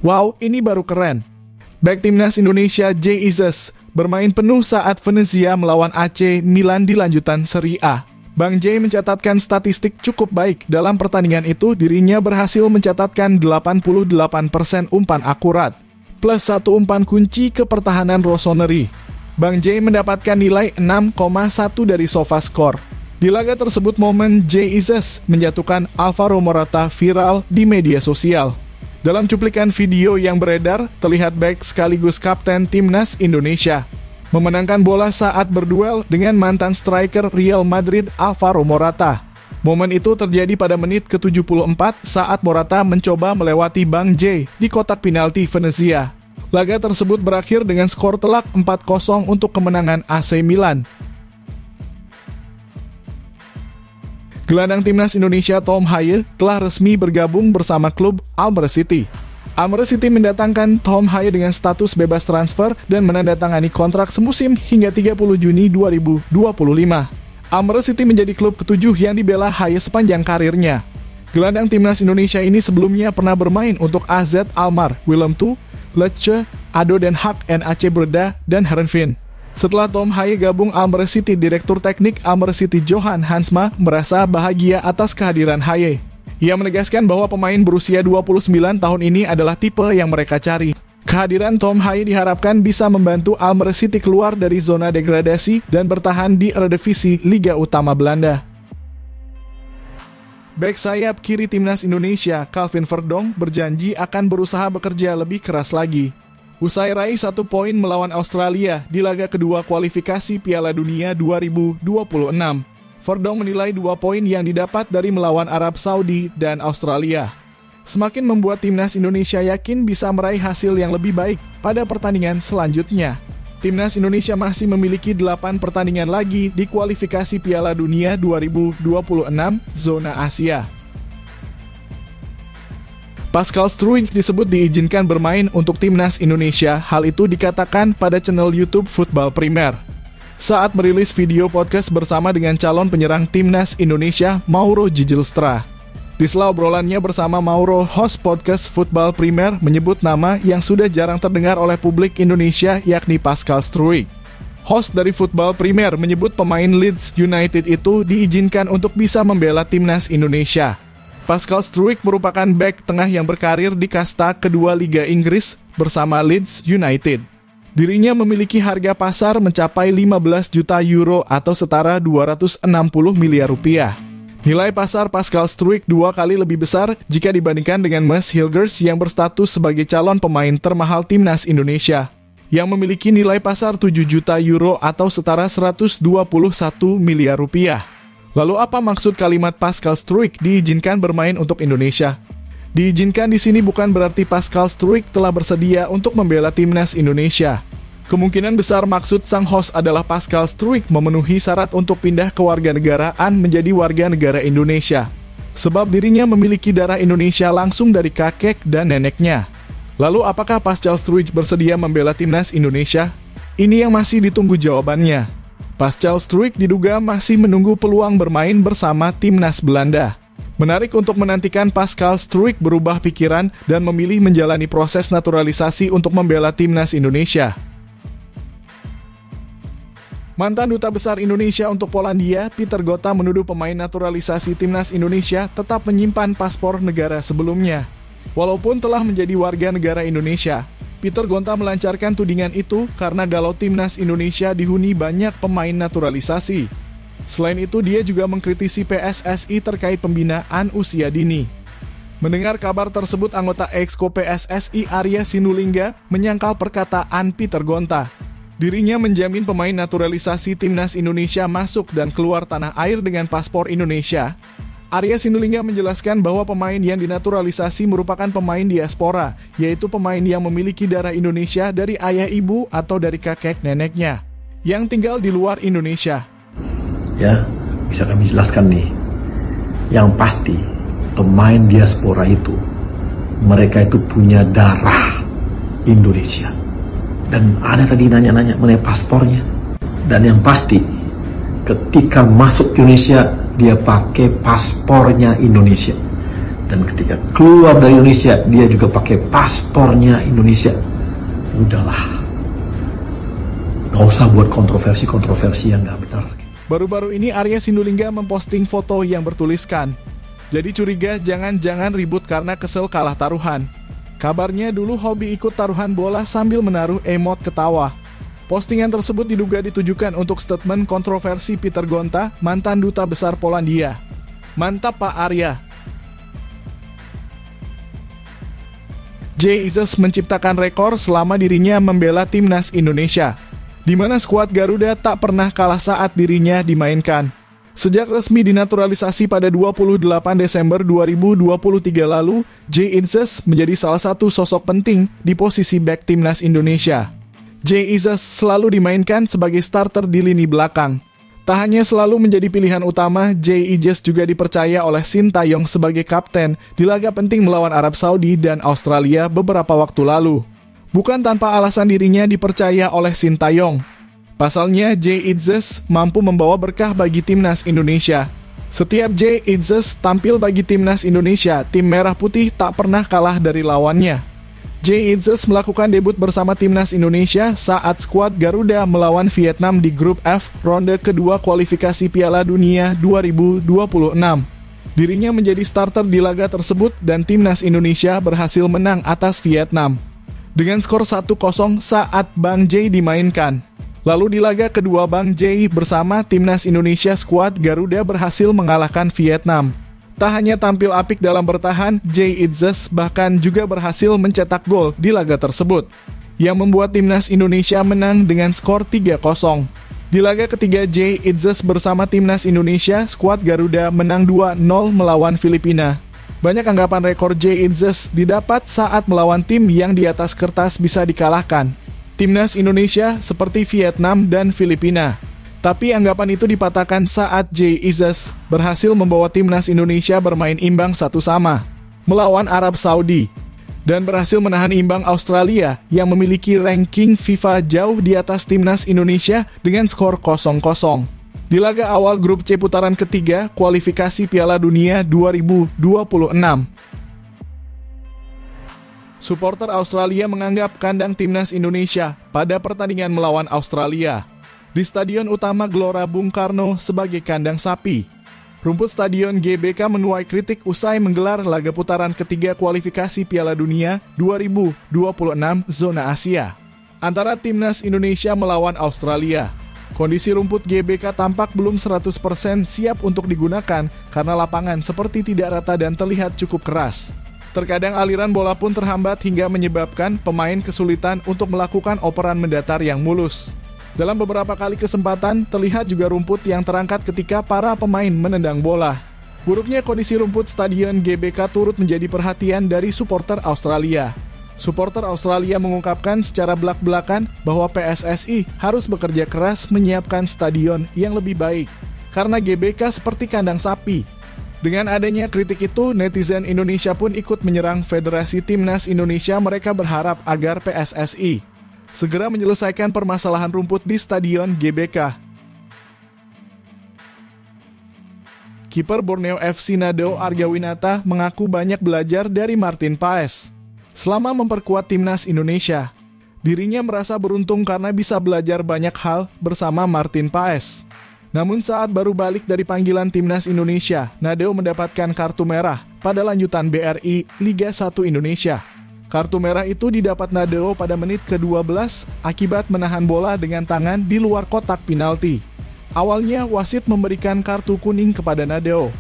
Wow, ini baru keren. Bek timnas Indonesia Jay Izzes bermain penuh saat Venezia melawan AC Milan di lanjutan Serie A. Bang Jay mencatatkan statistik cukup baik. Dalam pertandingan itu, dirinya berhasil mencatatkan 88% umpan akurat, plus 1 umpan kunci ke pertahanan Rossoneri. Bang Jay mendapatkan nilai 6,1 dari SofaScore. Di laga tersebut, momen Jay Izzes menjatuhkan Alvaro Morata viral di media sosial. Dalam cuplikan video yang beredar, terlihat bek sekaligus kapten timnas Indonesia memenangkan bola saat berduel dengan mantan striker Real Madrid Alvaro Morata. Momen itu terjadi pada menit ke-74 saat Morata mencoba melewati Bang Jay di kotak penalti Venezia. Laga tersebut berakhir dengan skor telak 4-0 untuk kemenangan AC Milan. Gelandang timnas Indonesia Tom Haye telah resmi bergabung bersama klub Almere City. Almere City mendatangkan Tom Haye dengan status bebas transfer dan menandatangani kontrak semusim hingga 30 Juni 2025. Almere City menjadi klub ketujuh yang dibela Haye sepanjang karirnya. Gelandang timnas Indonesia ini sebelumnya pernah bermain untuk AZ Alkmaar, Willem II, Lecce, ADO Den Haag, NAC Breda, dan Heerenveen. Setelah Tom Haye gabung Almere City, Direktur Teknik Almere City Johan Hansma merasa bahagia atas kehadiran Haye. Ia menegaskan bahwa pemain berusia 29 tahun ini adalah tipe yang mereka cari. Kehadiran Tom Haye diharapkan bisa membantu Almere City keluar dari zona degradasi dan bertahan di Eredivisie Liga Utama Belanda. Bek sayap kiri timnas Indonesia, Calvin Verdonk, berjanji akan berusaha bekerja lebih keras lagi. Usai raih 1 poin melawan Australia di laga kedua kualifikasi Piala Dunia 2026, Verdonk menilai 2 poin yang didapat dari melawan Arab Saudi dan Australia semakin membuat timnas Indonesia yakin bisa meraih hasil yang lebih baik pada pertandingan selanjutnya. Timnas Indonesia masih memiliki 8 pertandingan lagi di kualifikasi Piala Dunia 2026 zona Asia. Pascal Struijk disebut diizinkan bermain untuk timnas Indonesia. Hal itu dikatakan pada channel YouTube Football Premier saat merilis video podcast bersama dengan calon penyerang timnas Indonesia, Mauro Gijelstra. Di sela obrolannya bersama Mauro, host podcast Football Premier menyebut nama yang sudah jarang terdengar oleh publik Indonesia, yakni Pascal Struijk. Host dari Football Premier menyebut pemain Leeds United itu diizinkan untuk bisa membela timnas Indonesia. Pascal Struijk merupakan bek tengah yang berkarir di kasta kedua Liga Inggris bersama Leeds United. Dirinya memiliki harga pasar mencapai 15 juta euro atau setara 260 miliar rupiah. Nilai pasar Pascal Struijk 2 kali lebih besar jika dibandingkan dengan Mads Hilgers yang berstatus sebagai calon pemain termahal timnas Indonesia, yang memiliki nilai pasar 7 juta euro atau setara 121 miliar rupiah. Lalu apa maksud kalimat Pascal Struijk diizinkan bermain untuk Indonesia? Diizinkan di sini bukan berarti Pascal Struijk telah bersedia untuk membela timnas Indonesia. Kemungkinan besar maksud sang host adalah Pascal Struijk memenuhi syarat untuk pindah kewarganegaraan menjadi warga negara Indonesia, sebab dirinya memiliki darah Indonesia langsung dari kakek dan neneknya. Lalu apakah Pascal Struijk bersedia membela timnas Indonesia? Ini yang masih ditunggu jawabannya. Pascal Struijk diduga masih menunggu peluang bermain bersama timnas Belanda. Menarik untuk menantikan Pascal Struijk berubah pikiran dan memilih menjalani proses naturalisasi untuk membela timnas Indonesia. Mantan Duta Besar Indonesia untuk Polandia, Peter Gota, menuduh pemain naturalisasi timnas Indonesia tetap menyimpan paspor negara sebelumnya. Walaupun telah menjadi warga negara Indonesia, Peter Gota melancarkan tudingan itu karena galau timnas Indonesia dihuni banyak pemain naturalisasi. Selain itu, dia juga mengkritisi PSSI terkait pembinaan usia dini. Mendengar kabar tersebut, anggota Exco PSSI Arya Sinulinga menyangkal perkataan Peter Gota. Dirinya menjamin pemain naturalisasi timnas Indonesia masuk dan keluar tanah air dengan paspor Indonesia. Arya Sinulinga menjelaskan bahwa pemain yang dinaturalisasi merupakan pemain diaspora, yaitu pemain yang memiliki darah Indonesia dari ayah ibu atau dari kakek neneknya, yang tinggal di luar Indonesia. Ya, bisa kami jelaskan nih. Yang pasti, pemain diaspora itu, mereka itu punya darah Indonesia. Dan ada tadi nanya-nanya mengenai paspornya. Dan yang pasti, ketika masuk ke Indonesia, dia pakai paspornya Indonesia. Dan ketika keluar dari Indonesia, dia juga pakai paspornya Indonesia. Udahlah, nggak usah buat kontroversi yang nggak benar. Baru-baru ini Arya Sinulinga memposting foto yang bertuliskan, "Jadi curiga jangan-jangan ribut karena kesel kalah taruhan." Kabarnya dulu hobi ikut taruhan bola sambil menaruh emot ketawa. Postingan tersebut diduga ditujukan untuk statement kontroversi Peter Gonta, mantan duta besar Polandia. Mantap Pak Arya. Jay Itzes menciptakan rekor selama dirinya membela timnas Indonesia, di mana skuad Garuda tak pernah kalah saat dirinya dimainkan. Sejak resmi dinaturalisasi pada 28 Desember 2023 lalu, Jay Itzes menjadi salah satu sosok penting di posisi bek timnas Indonesia. Jay Itzes selalu dimainkan sebagai starter di lini belakang. Tak hanya selalu menjadi pilihan utama, Jay Itzes juga dipercaya oleh Sintayong sebagai kapten di laga penting melawan Arab Saudi dan Australia beberapa waktu lalu. Bukan tanpa alasan dirinya dipercaya oleh Sintayong. Pasalnya, Jay Itzes mampu membawa berkah bagi timnas Indonesia. Setiap Jay Itzes tampil bagi timnas Indonesia, tim merah putih tak pernah kalah dari lawannya. Jay Itzes melakukan debut bersama timnas Indonesia saat skuad Garuda melawan Vietnam di grup F ronde kedua kualifikasi Piala Dunia 2026. Dirinya menjadi starter di laga tersebut dan timnas Indonesia berhasil menang atas Vietnam dengan skor 1-0 saat Bang Jay dimainkan. Lalu di laga kedua Bang Jay bersama timnas Indonesia, skuad Garuda berhasil mengalahkan Vietnam. Tak hanya tampil apik dalam bertahan, Jay Itzes bahkan juga berhasil mencetak gol di laga tersebut, yang membuat timnas Indonesia menang dengan skor 3-0. Di laga ketiga Jay Itzes bersama timnas Indonesia, skuad Garuda menang 2-0 melawan Filipina. Banyak anggapan rekor Jay Itzes didapat saat melawan tim yang di atas kertas bisa dikalahkan, timnas Indonesia seperti Vietnam dan Filipina. Tapi anggapan itu dipatahkan saat Jay Itzes berhasil membawa timnas Indonesia bermain imbang 1-1 melawan Arab Saudi dan berhasil menahan imbang Australia yang memiliki ranking FIFA jauh di atas timnas Indonesia dengan skor 0-0. Di laga awal grup C putaran ketiga kualifikasi Piala Dunia 2026. Supporter Australia menganggap kandang timnas Indonesia pada pertandingan melawan Australia di Stadion Utama Gelora Bung Karno sebagai kandang sapi. Rumput Stadion GBK menuai kritik usai menggelar laga putaran ketiga kualifikasi Piala Dunia 2026 zona Asia antara timnas Indonesia melawan Australia. Kondisi rumput GBK tampak belum 100% siap untuk digunakan karena lapangan seperti tidak rata dan terlihat cukup keras. Terkadang aliran bola pun terhambat hingga menyebabkan pemain kesulitan untuk melakukan operan mendatar yang mulus. Dalam beberapa kali kesempatan, terlihat juga rumput yang terangkat ketika para pemain menendang bola. Buruknya kondisi rumput Stadion GBK turut menjadi perhatian dari supporter Australia. Supporter Australia mengungkapkan secara belak-belakan bahwa PSSI harus bekerja keras menyiapkan stadion yang lebih baik, karena GBK seperti kandang sapi. Dengan adanya kritik itu, netizen Indonesia pun ikut menyerang Federasi Timnas Indonesia. Mereka berharap agar PSSI segera menyelesaikan permasalahan rumput di Stadion GBK. Kiper Borneo FC Nadeo Argawinata mengaku banyak belajar dari Martin Paes selama memperkuat timnas Indonesia. Dirinya merasa beruntung karena bisa belajar banyak hal bersama Martin Paes. Namun saat baru balik dari panggilan timnas Indonesia, Nadeo mendapatkan kartu merah pada lanjutan BRI Liga 1 Indonesia. Kartu merah itu didapat Nadeo pada menit ke-12 akibat menahan bola dengan tangan di luar kotak penalti. Awalnya wasit memberikan kartu kuning kepada Nadeo.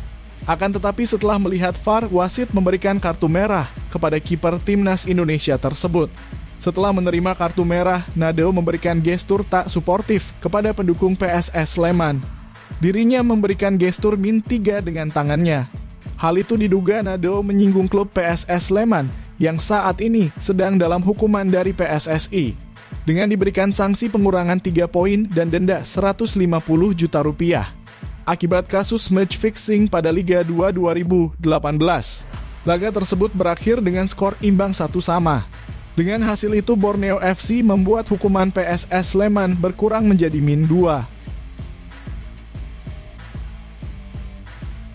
Akan tetapi setelah melihat VAR, wasit memberikan kartu merah kepada kiper timnas Indonesia tersebut. Setelah menerima kartu merah, Nadeo memberikan gestur tak suportif kepada pendukung PSS Sleman. Dirinya memberikan gestur min 3 dengan tangannya. Hal itu diduga Nadeo menyinggung klub PSS Sleman yang saat ini sedang dalam hukuman dari PSSI dengan diberikan sanksi pengurangan 3 poin dan denda 150 juta rupiah akibat kasus match fixing pada Liga 2 2018. Laga tersebut berakhir dengan skor imbang 1-1. Dengan hasil itu Borneo FC membuat hukuman PSS Sleman berkurang menjadi min 2.